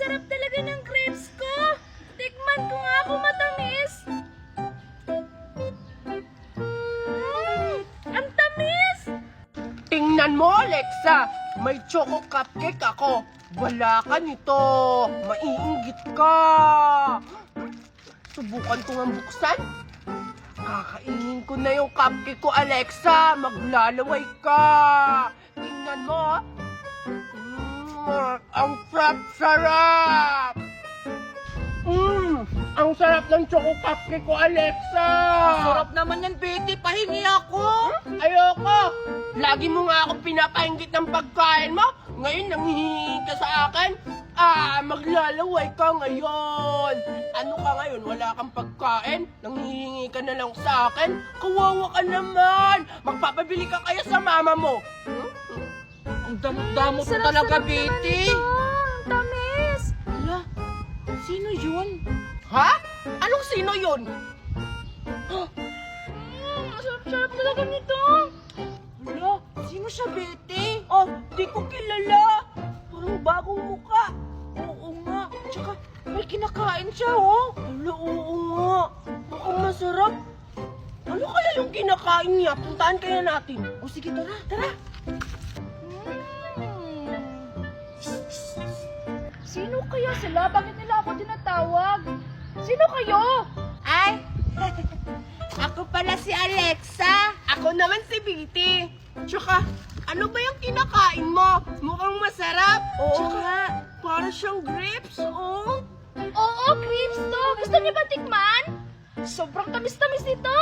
sarap talaga ng grapes ko. Tikman ko nga kung matamis. Ang tamis! Tingnan mo, Alexa. May choco cupcake ako. Wala ka nito. Maiinggit ka. Subukan ko nga buksan. Kakainin ko na yung cupcake ko, Alexa. Maglalaway ka. Tingnan mo. Ang sarap-sarap. Ang sarap ng choco cupcake ko, Alexa. Sarap naman yan, Betty. Pahingi ako. Ayoko. Lagi mo nga ako pinapainggit ng pagkain mo. Ngayon, nanghihingi ka sa akin. Maglalaway ka ngayon. Ano ka ngayon? Wala kang pagkain? Nanghihingi ka na lang sa akin? Kawawa ka naman. Magpapabili ka kaya sa mama mo. Ang damot-damot mo talaga, Betty. Ang tamis! Hala, sino yun? Ha? Anong sino yun? Sarap-sarap talaga nito. Hala, sino siya, Betty? Oh, di ko kilala. Parang bagong muka. Oo nga. Tsaka, may kinakain siya, oh. Hala, oo nga. Mukhang masarap. Ano kaya yung kinakain niya? Puntahan kaya natin. O sige, tara, tara. Sino kaya sila? Bakit nila ako tinatawag? Sino kayo? Ay, ako pala si Alexa. Ako naman si Betty. Tsaka, ano ba yung kinakain mo? Mukhang masarap. Oo nga. Para siyang grapes, oh. Oo, grapes to. Gusto niyo ba tikman? Sobrang tamis-tamis nito.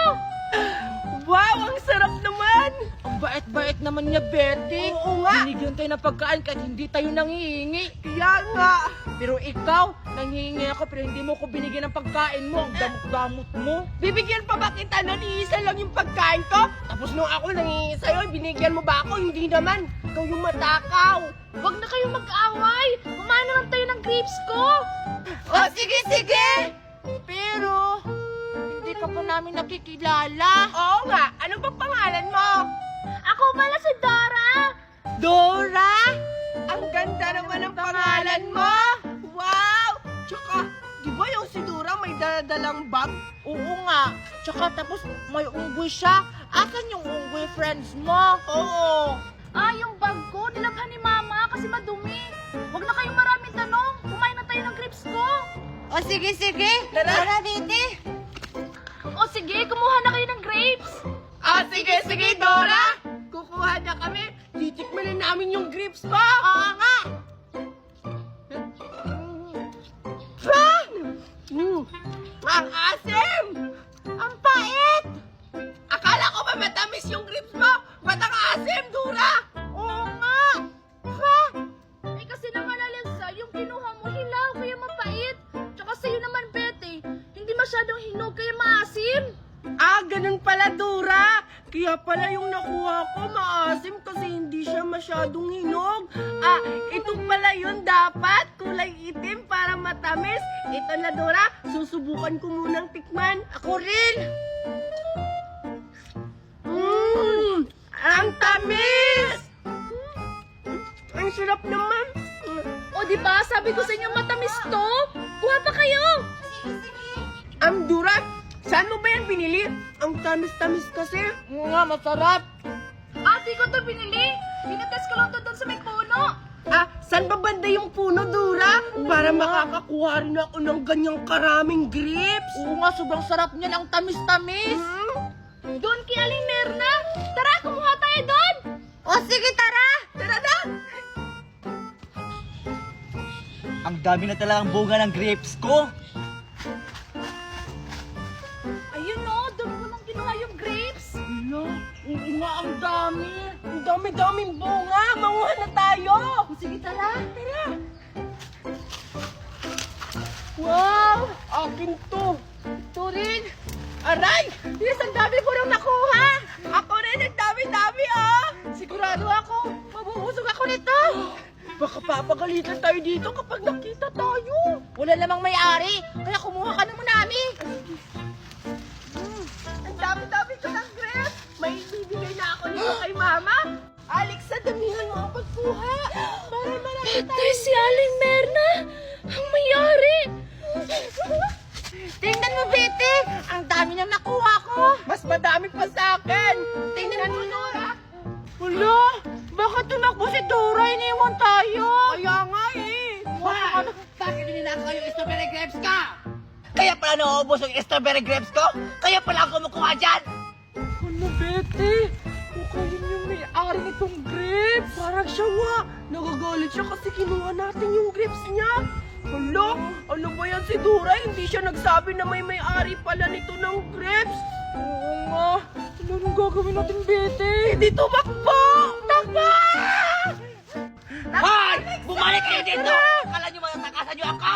Wow, ang sarap naman. Ang bait-bait naman niya, Betty. Oo nga. Binigyan tayo ng pagkain kahit hindi tayo nanghihingi. Kaya nga. Pero ikaw, nanghihingi ako pero hindi mo ko binigyan ng pagkain mo. Ang damot-damot mo. Bibigyan pa ba kita? Naniisa lang yung pagkain ko? Tapos nung ako nangingi sa'yo, binigyan mo ba ako? Hindi naman. Ikaw yung matakaw. Huwag na kayong mag-away. Kumain naman tayo ng grapes ko. Oh, sige, sige. Pero, hindi ka pa namin nakikilala. Oo nga. Ano bang pangalan mo? Ako pala si Dora. Dora? Ang ganda naman ng pangalan mo. Wow! Tsaka, di ba yung si Dora may daladalang bag? Oo nga. Tsaka tapos may unggoy siya. Asan yung unggoy friends mo? Oo. Yung bag ko, nilabhan ni Mama kasi madumi. Huwag na kayong maraming tanong. Kumain na tayo ng grapes ko. O sige, sige. Tara. Betty. O sige, kumuha na kayo ng grapes. Sige, sige, Dora. Kukuha na kami. Titikman na namin yung grapes mo. Oo nga. Ang asim! Ang pait! Akala ko ba matamis yung grapes mo? Ba't ang asim, Dora? Oo nga. Kasi naman, Alexa, yung kinuha mo hilaw kaya mapait. Tsaka sa'yo naman, Betty, hindi masyadong hinog kaya maasim. Ganun pala, Dora. Kaya pala yung nakuha ko maasim kasi hindi siya masyadong hinog. Ito pala yun dapat. Kulay itim para matamis. Ito na, Dora. Susubukan ko munang tikman. Ako rin. Ang tamis! Ang sarap naman. O di ba sabi ko sa inyo matamis to? Kuha pa kayo. Dora, saan mo ba yan binili? Ang tamis-tamis kasi. Oo nga, masarap. Di ko to binili. Pinatest ko lang to doon sa may puno. Saan ba banda yung puno, Dora? Para makakakuha rin ako ng ganyang karaming grapes. Oo nga, sobrang sarap niya. Ang tamis-tamis. Doon kay Aling Merna. Tara, kumuha tayo doon. O sige, tara. Tara na! Ang dami na talagang bunga ng grapes ko. Ayun o, doon ko nang kinuha yung grapes. Oo nga, ang dami. Ang dami-daming bunga. Manguha na tayo. Sige, tara. Tara. Wow! Akin to. Ito rin. Aray! Yes, ang dami ko nang nakuha. Ako rin, ang dami-dami, Sigurado ako, mabubusog ako nito. Baka papagalitan tayo dito kapag nakita tayo. Wala namang may-ari. Kaya kumuha ka naman namin. Ang dami-dami ko ng grapes. May ibibigay na ako nito kay Mama. Alexa, damihan mo ang pagkuha. Para marami tayo. Si Aling Merna. ang mayari. Tingnan mo, Betty! Ang dami na nakuha ko! Mas madami pa sa akin. Tingnan mo, Nora. Hala! Bakit tumakbo si Dora? Iniwan tayo! Kaya nga eh. Bakit hindi na kayo strawberry grapes ka? Kaya pala nauubos yung strawberry grapes ko? Kaya pala ako kumukuha dyan? Ano, Betty? Mukhang yun yung may-ari nitong grapes. Parang siya nga. Nagagalit siya kasi kinuha natin yung grapes niya. Hala, ano ba yan si Dora? Hindi siya nagsabi na may-ari pala nito ng grapes. Oo nga. Anong gagawin natin, Betty? Hindi tumakbo! Takbo! Hoy! Bumalik kayo dito! Akala nyo matatakasan nyo ako?